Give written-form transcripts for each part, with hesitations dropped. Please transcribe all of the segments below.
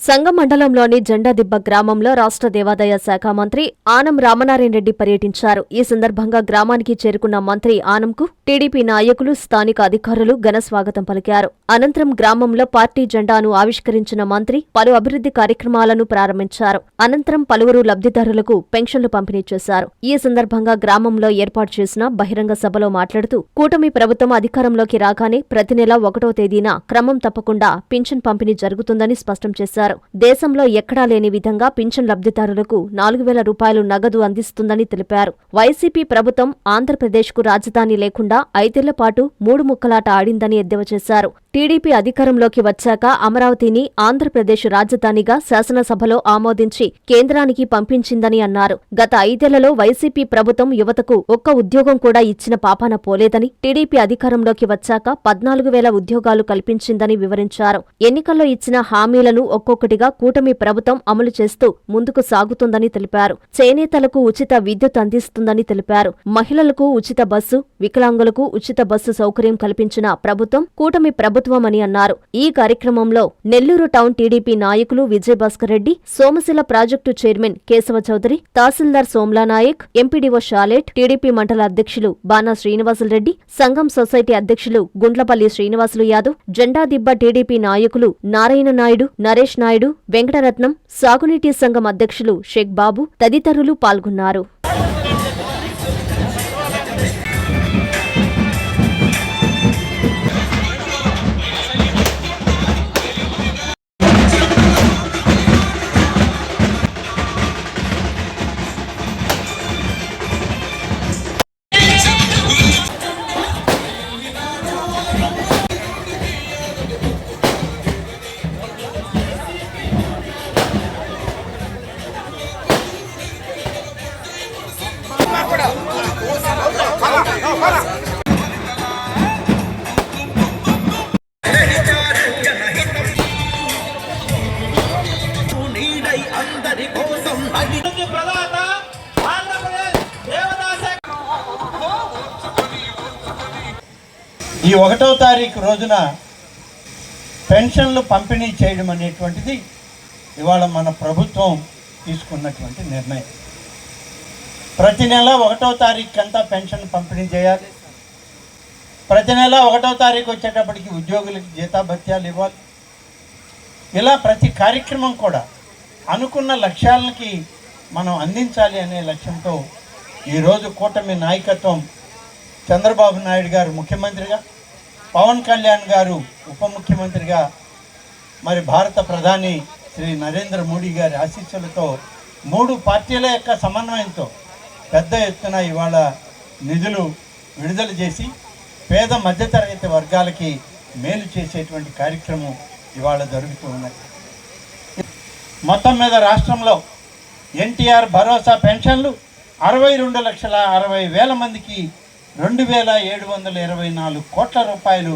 సంగం మండలంలోని జెండాదిబ్బ గ్రామంలో రాష్ట్ర దేవాదాయ శాఖ మంత్రి ఆనం రామనారాయణ రెడ్డి పర్యటించారు. ఈ సందర్భంగా గ్రామానికి చేరుకున్న మంత్రి ఆనంకు టీడీపీ నాయకులు, స్థానిక అధికారులు ఘన స్వాగతం పలికారు. అనంతరం గ్రామంలో పార్టీ జెండాను ఆవిష్కరించిన మంత్రి పలు అభివృద్ధి కార్యక్రమాలను ప్రారంభించారు. అనంతరం పలువురు లబ్ధిదారులకు పెన్షన్లు పంపిణీ చేశారు. ఈ సందర్భంగా గ్రామంలో ఏర్పాటు చేసిన బహిరంగ సభలో మాట్లాడుతూ కూటమి ప్రభుత్వం అధికారంలోకి రాగానే ప్రతి నెల 1వ తేదీన క్రమం తప్పకుండా పింఛన్ పంపిణీ జరుగుతుందని స్పష్టం చేశారు. దేశంలో ఎక్కడా లేని విధంగా పింఛన్ లబ్ధిదారులకు 4,000 రూపాయలు నగదు అందిస్తుందని తెలిపారు. వైసీపీ ప్రభుత్వం ఆంధ్రప్రదేశ్కు రాజధాని లేకుండా 5 ఏళ్ల పాటు 3 ముక్కలాట ఆడిందని ఎద్దేవా చేశారు. టీడీపీ అధికారంలోకి వచ్చాక అమరావతిని ఆంధ్రప్రదేశ్ రాజధానిగా శాసనసభలో ఆమోదించి కేంద్రానికి పంపించిందని అన్నారు. గత 5 ఏళ్లలో వైసీపీ ప్రభుత్వం యువతకు ఒక్క ఉద్యోగం కూడా ఇచ్చిన పాపాన పోలేదని, టీడీపీ అధికారంలోకి వచ్చాక 14,000 ఉద్యోగాలు కల్పించిందని వివరించారు. ఎన్నికల్లో ఇచ్చిన హామీలను ఒక్కొక్కటిగా కూటమి ప్రభుత్వం అమలు చేస్తూ ముందుకు సాగుతుందని తెలిపారు. చేనేతలకు ఉచిత విద్యుత్ అందిస్తుందని తెలిపారు. మహిళలకు ఉచిత బస్సు, వికలాంగులకు ఉచిత బస్సు సౌకర్యం కల్పించిన ప్రభుత్వం కూటమి ప్రభుత్వమని అన్నారు. ఈ కార్యక్రమంలో నెల్లూరు టౌన్ టీడీపీ నాయకులు విజయభాస్కర్ రెడ్డి, సోమశిల ప్రాజెక్టు చైర్మన్ కేశవ చౌదరి, తహసీల్దార్ సోమ్లానాయక్, ఎంపీడీఓ షాలేట్, టీడీపీ మండల అధ్యక్షులు బానా శ్రీనివాసులరెడ్డి, సంఘం సొసైటీ అధ్యక్షులు గుండ్లపల్లి శ్రీనివాసులు యాదవ్, జెండాదిబ్బ టీడీపీ నాయకులు నారాయణ నాయుడు, నరేష్ నాయుడు, వెంకటరత్నం, సాగునీటి సంఘం అధ్యక్షులు షేక్ బాబు తదితరులు పాల్గొన్నారు. ఈ 1వ తారీఖు రోజున పెన్షన్లు పంపిణీ చేయడం అనేటువంటిది ఇవాళ మన ప్రభుత్వం తీసుకున్నటువంటి నిర్ణయం. ప్రతి నెల 1వ తారీఖు అంతా పెన్షన్ పంపిణీ చేయాలి. ప్రతి నెల 1వ తారీఖు వచ్చేటప్పటికి ఉద్యోగులకి జీతాభత్యాలు ఇవ్వాలి. ఇలా ప్రతి కార్యక్రమం కూడా అనుకున్న లక్ష్యాలకి మనం అందించాలి అనే లక్ష్యంతో ఈరోజు కూటమి నాయకత్వం చంద్రబాబు నాయుడు గారు ముఖ్యమంత్రిగా, పవన్ కళ్యాణ్ గారు ఉప ముఖ్యమంత్రిగా, మరి భారత ప్రధాని శ్రీ నరేంద్ర మోడీ గారి ఆశీస్సులతో 3 పార్టీల యొక్క సమన్వయంతో పెద్ద ఎత్తున ఇవాళ నిధులు విడుదల చేసి పేద మధ్యతరగతి వర్గాలకి మేలు చేసేటువంటి కార్యక్రమం ఇవాళ జరుగుతూ ఉన్నాయి. మొత్తం మీద రాష్ట్రంలో ఎన్టీఆర్ భరోసా పెన్షన్లు 62,60,000 మందికి 2,724 కోట్ల రూపాయలు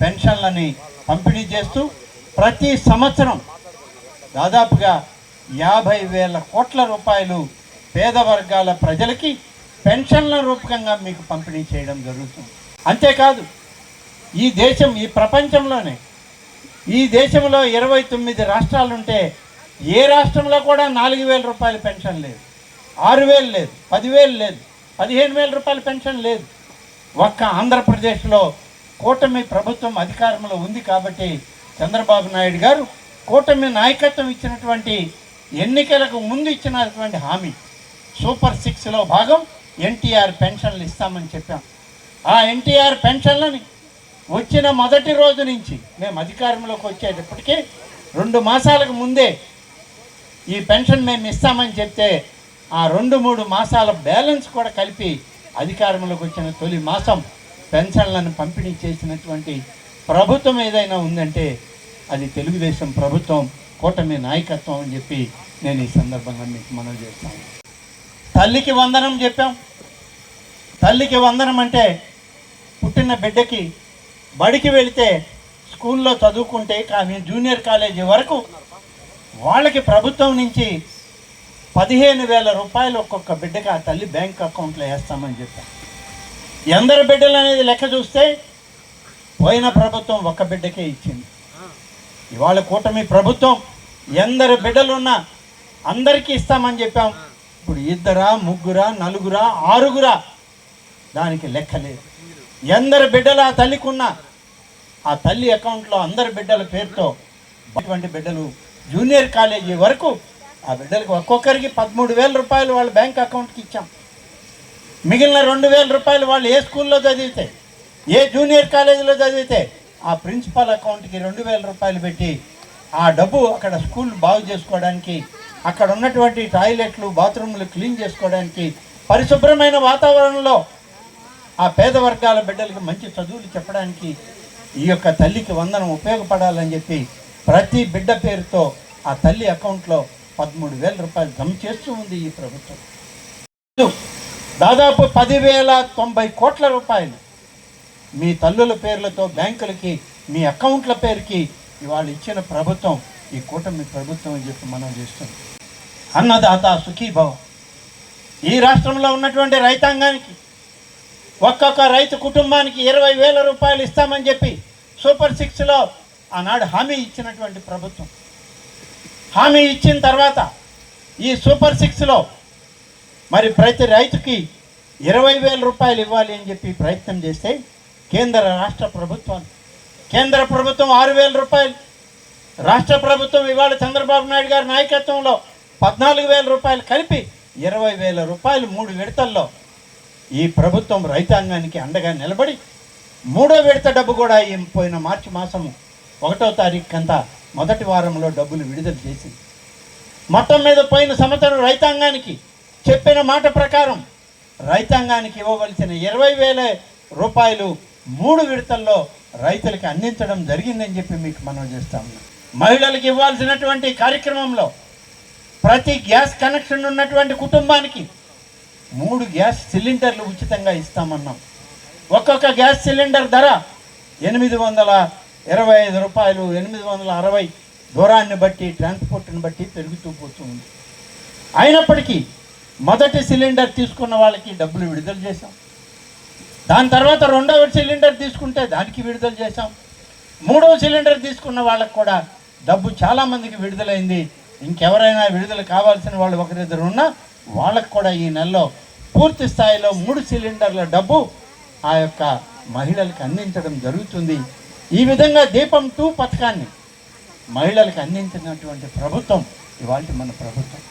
పెన్షన్లని పంపిణీ చేస్తూ ప్రతి సంవత్సరం దాదాపుగా 50,000 కోట్ల రూపాయలు పేద వర్గాల ప్రజలకి పెన్షన్ల రూపకంగా మీకు పంపిణీ చేయడం జరుగుతుంది. అంతేకాదు ఈ ప్రపంచంలోనే ఈ దేశంలో 29 రాష్ట్రాలుంటే ఏ రాష్ట్రంలో కూడా 4,000 రూపాయల పెన్షన్ లేదు, 6,000 లేదు, 10,000 లేదు, 15,000 రూపాయల పెన్షన్ లేదు. ఒక్క ఆంధ్రప్రదేశ్లో కూటమి ప్రభుత్వం అధికారంలో ఉంది కాబట్టి చంద్రబాబు నాయుడు గారు కూటమి నాయకత్వం ఇచ్చినటువంటి ఎన్నికలకు ముందు ఇచ్చినటువంటి హామీ సూపర్ 6లో భాగం ఎన్టీఆర్ పెన్షన్లు ఇస్తామని చెప్పాం. ఆ ఎన్టీఆర్ పెన్షన్లని వచ్చిన మొదటి రోజు నుంచి మేము అధికారంలోకి వచ్చేటప్పటికీ 2 మాసాలకు ముందే ఈ పెన్షన్ మేము ఇస్తామని చెప్తే ఆ 2-3 మాసాల బ్యాలెన్స్ కూడా కలిపి అధికారంలోకి వచ్చిన తొలి మాసం పెన్షన్లను పంపిణీ చేసినటువంటి ప్రభుత్వం ఏదైనా ఉందంటే అది తెలుగుదేశం ప్రభుత్వం, కూటమి నాయకత్వం అని చెప్పి నేను ఈ సందర్భంగా మీకు మనవి చేస్తాను. తల్లికి వందనం చెప్పాం. తల్లికి వందనం అంటే పుట్టిన బిడ్డకి బడికి వెళితే స్కూల్లో చదువుకుంటే కానీ జూనియర్ కాలేజీ వరకు వాళ్ళకి ప్రభుత్వం నుంచి 15,000 రూపాయలు ఒక్కొక్క బిడ్డకి ఆ తల్లి బ్యాంక్ అకౌంట్లో వేస్తామని చెప్పాం. ఎందరు బిడ్డలు అనేది లెక్క చూస్తే పోయిన ప్రభుత్వం ఒక్క బిడ్డకే ఇచ్చింది. ఇవాళ కూటమి ప్రభుత్వం ఎందరు బిడ్డలున్నా అందరికీ ఇస్తామని చెప్పాం. ఇప్పుడు 2, 3, 4, 6 దానికి లెక్క లేదు. ఎందరు బిడ్డలు ఆ తల్లికి ఉన్నా ఆ తల్లి అకౌంట్లో అందరి బిడ్డల పేరుతో అటువంటి బిడ్డలు జూనియర్ కాలేజీ వరకు ఆ బిడ్డలకు ఒక్కొక్కరికి 13,000 రూపాయలు వాళ్ళ బ్యాంక్ అకౌంట్కి ఇచ్చాం. మిగిలిన 2,000 రూపాయలు వాళ్ళు ఏ స్కూల్లో చదివితే, ఏ జూనియర్ కాలేజీలో చదివితే ఆ ప్రిన్సిపాల్ అకౌంట్కి 2,000 రూపాయలు పెట్టి ఆ డబ్బు అక్కడ స్కూల్ బాగు చేసుకోవడానికి, అక్కడ ఉన్నటువంటి టాయిలెట్లు బాత్రూమ్లు క్లీన్ చేసుకోవడానికి, పరిశుభ్రమైన వాతావరణంలో ఆ పేద వర్గాల బిడ్డలకు మంచి చదువులు చెప్పడానికి ఈ యొక్క తల్లికి వందనం ఉపయోగపడాలని చెప్పి ప్రతి బిడ్డ పేరుతో ఆ తల్లి అకౌంట్లో 13,000 రూపాయలు జమ చేస్తూ ఉంది ఈ ప్రభుత్వం. దాదాపు 10,090 కోట్ల రూపాయలు మీ తల్లుల పేర్లతో బ్యాంకులకి, మీ అకౌంట్ల పేరుకి ఇవాళ ఇచ్చిన ప్రభుత్వం ఈ కూటమి ప్రభుత్వం అని చెప్పి మనం చేస్తున్నాం. అన్నదాత సుఖీభవ. ఈ రాష్ట్రంలో ఉన్నటువంటి రైతాంగానికి ఒక్కొక్క రైతు కుటుంబానికి 20,000 రూపాయలు ఇస్తామని చెప్పి సూపర్ 6లో ఆనాడు హామీ ఇచ్చినటువంటి ప్రభుత్వం. హామీ ఇచ్చిన తర్వాత ఈ సూపర్ 6లో మరి ప్రతి రైతుకి 20,000 రూపాయలు ఇవ్వాలి అని చెప్పి ప్రయత్నం చేస్తే కేంద్ర రాష్ట్ర ప్రభుత్వాలు, కేంద్ర ప్రభుత్వం 6,000 రూపాయలు, రాష్ట్ర ప్రభుత్వం ఇవాళ చంద్రబాబు నాయుడు గారి నాయకత్వంలో 14,000 రూపాయలు కలిపి 20,000 రూపాయలు 3 విడతల్లో ఈ ప్రభుత్వం రైతాంగానికి అండగా నిలబడి 3వ విడత డబ్బు కూడా ఈ పోయిన మార్చి మాసము 1వ తారీఖు అంతా మొదటి వారంలో డబ్బులు విడుదల చేసింది. మొత్తం మీద పోయిన సంవత్సరం రైతాంగానికి చెప్పిన మాట ప్రకారం రైతాంగానికి ఇవ్వవలసిన 20,000 రూపాయలు 3 విడతల్లో రైతులకి అందించడం జరిగిందని చెప్పి మీకు మనం చేస్తాం. మహిళలకు ఇవ్వాల్సినటువంటి కార్యక్రమంలో ప్రతి గ్యాస్ కనెక్షన్ ఉన్నటువంటి కుటుంబానికి 3 గ్యాస్ సిలిండర్లు ఉచితంగా ఇస్తామన్నాం. ఒక్కొక్క గ్యాస్ సిలిండర్ ధర 825 రూపాయలు, 860 దూరాన్ని బట్టి, ట్రాన్స్పోర్ట్ని బట్టి పెరుగుతూ పోతుంది. అయినప్పటికీ మొదటి సిలిండర్ తీసుకున్న వాళ్ళకి డబ్బులు విడుదల చేశాం. దాని తర్వాత 2వ సిలిండర్ తీసుకుంటే దానికి విడుదల చేశాం. 3వ సిలిండర్ తీసుకున్న వాళ్ళకు కూడా డబ్బు చాలామందికి విడుదలైంది. ఇంకెవరైనా విడుదల కావాల్సిన వాళ్ళు ఒకరిద్దరు ఉన్నా వాళ్ళకు కూడా ఈ నెలలో పూర్తి స్థాయిలో 3 సిలిండర్ల డబ్బు ఆ యొక్క మహిళలకు అందించడం జరుగుతుంది. ఈ విధంగా దీపం 2 పథకాన్ని మహిళలకు అందించినటువంటి ప్రభుత్వం ఇవాళ మన ప్రభుత్వం.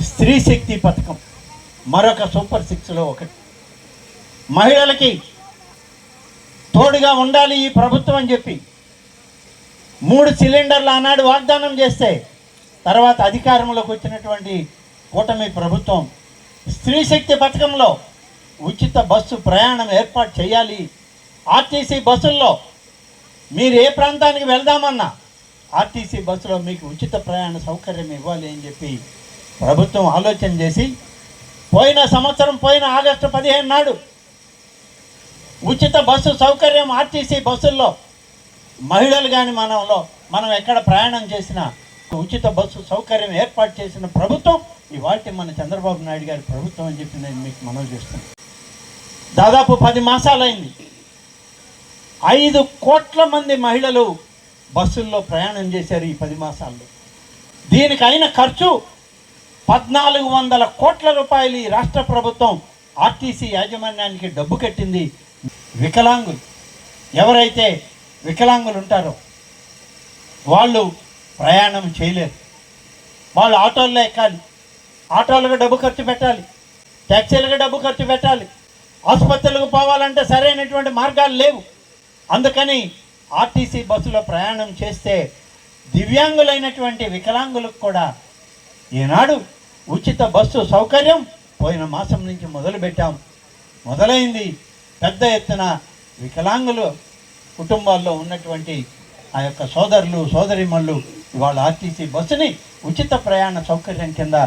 స్త్రీ శక్తి పథకం మరొక సూపర్ 6లో ఒకటి. మహిళలకి తోడుగా ఉండాలి ఈ ప్రభుత్వం అని చెప్పి 3 సిలిండర్లు ఆనాడు వాగ్దానం చేస్తే తర్వాత అధికారంలోకి వచ్చినటువంటి కూటమి ప్రభుత్వం స్త్రీ శక్తి పథకంలో ఉచిత బస్సు ప్రయాణం ఏర్పాటు చేయాలి. ఆర్టీసీ బస్సుల్లో మీరు ఏ ప్రాంతానికి వెళ్దామన్నా ఆర్టీసీ బస్సులో మీకు ఉచిత ప్రయాణ సౌకర్యం ఇవ్వాలి అని చెప్పి ప్రభుత్వం ఆలోచన చేసి పోయిన సంవత్సరం పోయిన ఆగస్టు 15 నాడు ఉచిత బస్సు సౌకర్యం ఆర్టీసీ బస్సుల్లో మహిళలు కానీ మనం ఎక్కడ ప్రయాణం చేసినా ఉచిత బస్సు సౌకర్యం ఏర్పాటు చేసిన ప్రభుత్వం ఇవాళ మన చంద్రబాబు నాయుడు గారి ప్రభుత్వం అని చెప్పి నేను మీకు మనవి చేస్తున్నాను. దాదాపు 10 మాసాలైంది. 5 కోట్ల మంది మహిళలు బస్సుల్లో ప్రయాణం చేశారు ఈ 10 మాసాల్లో. దీనికి అయిన ఖర్చు 1,400 కోట్ల రూపాయలు ఈ రాష్ట్ర ప్రభుత్వం ఆర్టీసీ యాజమాన్యానికి డబ్బు కట్టింది. వికలాంగులు ఎవరైతే వికలాంగులు ఉంటారో వాళ్ళు ప్రయాణం చేయలేరు. వాళ్ళు ఆటోల్లో ఎక్కాలి, ఆటోలకు డబ్బు ఖర్చు పెట్టాలి, ట్యాక్సీలకు డబ్బు ఖర్చు పెట్టాలి, ఆసుపత్రులకు పోవాలంటే సరైనటువంటి మార్గాలు లేవు. అందుకని ఆర్టీసీ బస్సులో ప్రయాణం చేస్తే దివ్యాంగులైనటువంటి వికలాంగులకు కూడా ఈనాడు ఉచిత బస్సు సౌకర్యం పోయిన మాసం నుంచి మొదలైంది. పెద్ద ఎత్తున వికలాంగులు కుటుంబాల్లో ఉన్నటువంటి ఆ యొక్క సోదరులు సోదరిమణులు ఇవాళ ఆర్టీసీ బస్సుని ఉచిత ప్రయాణ సౌకర్యం కింద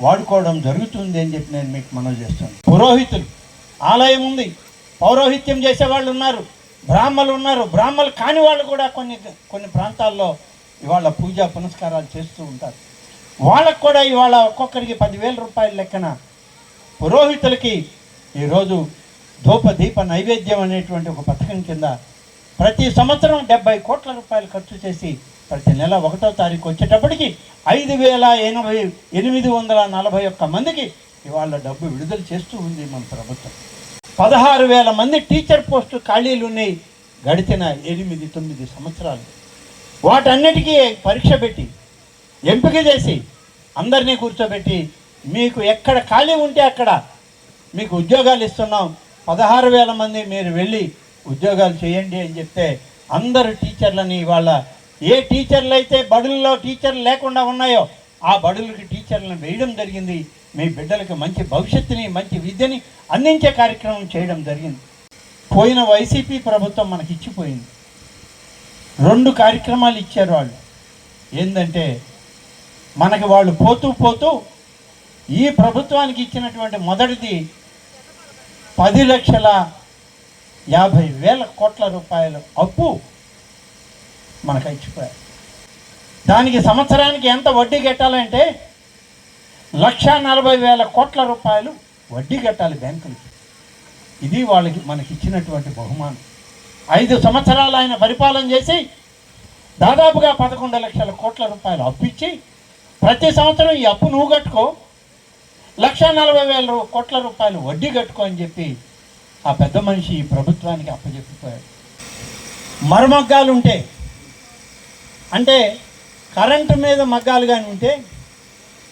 వాడుకోవడం జరుగుతుంది అని చెప్పి నేను మీకు మనవి చేస్తాను. పురోహితులు, ఆలయం ఉంది, పౌరోహిత్యం చేసేవాళ్ళు ఉన్నారు, బ్రాహ్మలు ఉన్నారు. బ్రాహ్మలు కాని వాళ్ళు కూడా కొన్ని ప్రాంతాల్లో ఇవాళ పూజా పునస్కారాలు చేస్తూ ఉంటారు. వాళ్ళకు కూడా ఇవాళ ఒక్కొక్కరికి 10,000 రూపాయల లెక్కన పురోహితులకి ఈరోజు ధూపదీప నైవేద్యం అనేటువంటి ఒక పథకం కింద ప్రతి సంవత్సరం 70 కోట్ల రూపాయలు ఖర్చు చేసి ప్రతి నెల 1వ తారీఖు వచ్చేటప్పటికి 5,841 మందికి ఇవాళ డబ్బు విడుదల చేస్తూ ఉంది మన ప్రభుత్వం. 16,000 మంది టీచర్ పోస్టు ఖాళీలు ఉన్నాయి గడిచిన 8-9 సంవత్సరాలు. వాటన్నిటికీ పరీక్ష పెట్టి ఎంపిక చేసి అందరినీ కూర్చోబెట్టి మీకు ఎక్కడ ఖాళీ ఉంటే అక్కడ మీకు ఉద్యోగాలు ఇస్తున్నాం, 16,000 మంది మీరు వెళ్ళి ఉద్యోగాలు చేయండి అని చెప్తే అందరు టీచర్లని ఇవాళ ఏ టీచర్లు అయితే బడుల్లో టీచర్లు లేకుండా ఉన్నాయో ఆ బడులకి టీచర్లను వేయడం జరిగింది. మీ బిడ్డలకు మంచి భవిష్యత్తుని మంచి విద్యని అందించే కార్యక్రమం చేయడం జరిగింది. పోయిన వైసీపీ ప్రభుత్వం మనకి ఇచ్చిపోయింది. 2 కార్యక్రమాలు ఇచ్చారు వాళ్ళు. ఏంటంటే మనకి వాళ్ళు పోతూ ఈ ప్రభుత్వానికి ఇచ్చినటువంటి మొదటిది 10,50,000 కోట్ల రూపాయల అప్పు మనకు ఇచ్చిపోయారు. దానికి సంవత్సరానికి ఎంత వడ్డీ కట్టాలంటే 1,40,000 కోట్ల రూపాయలు వడ్డీ కట్టాలి బ్యాంకులకి. ఇది వాళ్ళకి మనకి ఇచ్చినటువంటి బహుమానం. 5 సంవత్సరాలు ఆయన పరిపాలన చేసి దాదాపుగా 11 లక్షల కోట్ల రూపాయలు అప్పు ఇచ్చి ప్రతి సంవత్సరం ఈ అప్పు నువ్వు కట్టుకో, 1,40,000 కోట్ల రూపాయలు వడ్డీ కట్టుకో అని చెప్పి ఆ పెద్ద మనిషి ఈ ప్రభుత్వానికి అప్పచెప్పిపోయాడు. మరమగ్గాలు ఉంటే అంటే కరెంటు మీద మగ్గాలు కానీ ఉంటే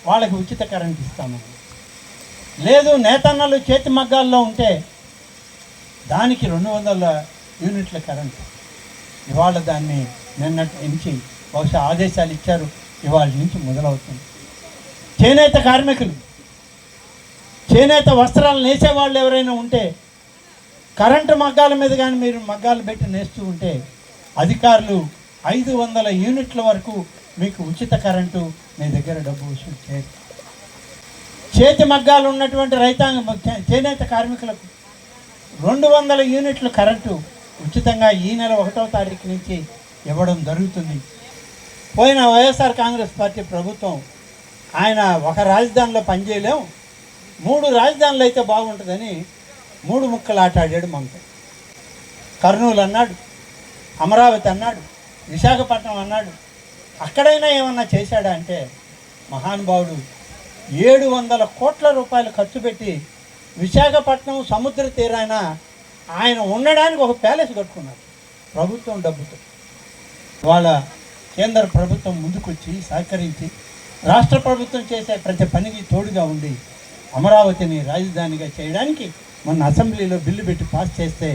వాళ్ళకి ఉచిత కరెంట్ ఇస్తాము. లేదు నేతన్నలు చేతి మగ్గాల్లో ఉంటే దానికి 200 యూనిట్ల కరెంటు. ఇవాళ దాన్ని నిన్నటి నుంచి బహుశా ఆదేశాలు ఇచ్చారు, ఇవాళ నుంచి మొదలవుతుంది. చేనేత కార్మికులు, చేనేత వస్త్రాలు నేసేవాళ్ళు ఎవరైనా ఉంటే కరెంటు మగ్గాల మీద కానీ మీరు మగ్గాలు పెట్టి నేస్తూ ఉంటే అధికారులు 500 యూనిట్ల వరకు మీకు ఉచిత కరెంటు మీ దగ్గర డబ్బు వసూలు చేయరు. చేతి మగ్గాలు ఉన్నటువంటి చేనేత కార్మికులకు 200 యూనిట్ల కరెంటు ఉచితంగా ఈ నెల 1వ తారీఖు నుంచి ఇవ్వడం జరుగుతుంది. పోయిన వైఎస్ఆర్ కాంగ్రెస్ పార్టీ ప్రభుత్వం ఆయన ఒక రాజధానిలో పనిచేయలేం, 3 రాజధానులు అయితే బాగుంటుందని 3 ముక్కలు ఆటాడాడు మనతో. కర్నూలు అన్నాడు, అమరావతి అన్నాడు, విశాఖపట్నం అన్నాడు. అక్కడైనా ఏమన్నా చేశాడా అంటే మహానుభావుడు 700 కోట్ల రూపాయలు ఖర్చు పెట్టి విశాఖపట్నం సముద్ర తీరాన ఆయన ఉండడానికి ఒక ప్యాలెస్ కట్టుకున్నారు ప్రభుత్వం డబ్బుతో. వాళ్ళ కేంద్ర ప్రభుత్వం ముందుకొచ్చి సహకరించి రాష్ట్ర ప్రభుత్వం చేసే ప్రతి పనికి తోడుగా ఉండి అమరావతిని రాజధానిగా చేయడానికి మొన్న అసెంబ్లీలో బిల్లు పెట్టి పాస్ చేస్తే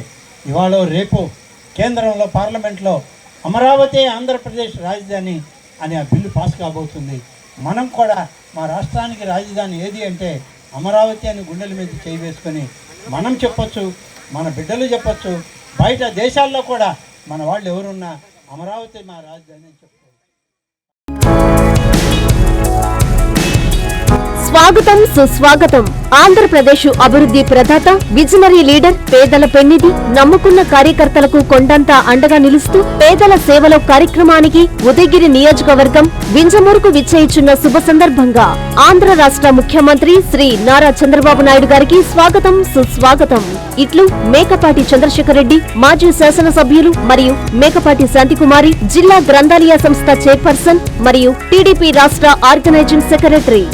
ఇవాళ రేపు కేంద్రంలో పార్లమెంట్లో అమరావతి ఆంధ్రప్రదేశ్ రాజధాని అనే ఆ బిల్లు పాస్ కాబోతుంది. మనం కూడా మా రాష్ట్రానికి రాజధాని ఏది అంటే అమరావతి అని గుండెల మీద చేయి వేసుకొని మనం చెప్పొచ్చు, మన బిడ్డలు చెప్పొచ్చు, బయట దేశాల్లో కూడా మన వాళ్ళు ఎవరున్నా అమరావతి మా రాజధాని అని చెప్తారు. స్వాగతం సుస్వాగతం. ఆంధ్రప్రదేశ్ అభివృద్ధి ప్రదాత, విజనరీ లీడర్, పేదల పెన్నిధి, నమ్ముకున్న కార్యకర్తలకు కొండంతా అండగా నిలుస్తూ పేదల సేవలో కార్యక్రమానికి ఉదయగిరి నియోజకవర్గం వింజమూరుకు విచ్చేయిచున్న శుభ సందర్భంగా ఆంధ్ర రాష్ట్ర ముఖ్యమంత్రి శ్రీ నారా చంద్రబాబు నాయుడు గారికి స్వాగతం సుస్వాగతం. ఇట్లు మేకపాటి చంద్రశేఖర్ రెడ్డి, మాజీ శాసనసభ్యులు మరియు మేకపాటి శాంతికుమారి, జిల్లా గ్రంథాలయ సంస్థ చైర్పర్సన్ మరియు టీడీపీ రాష్ట్ర ఆర్గనైజింగ్ సెక్రటరీ.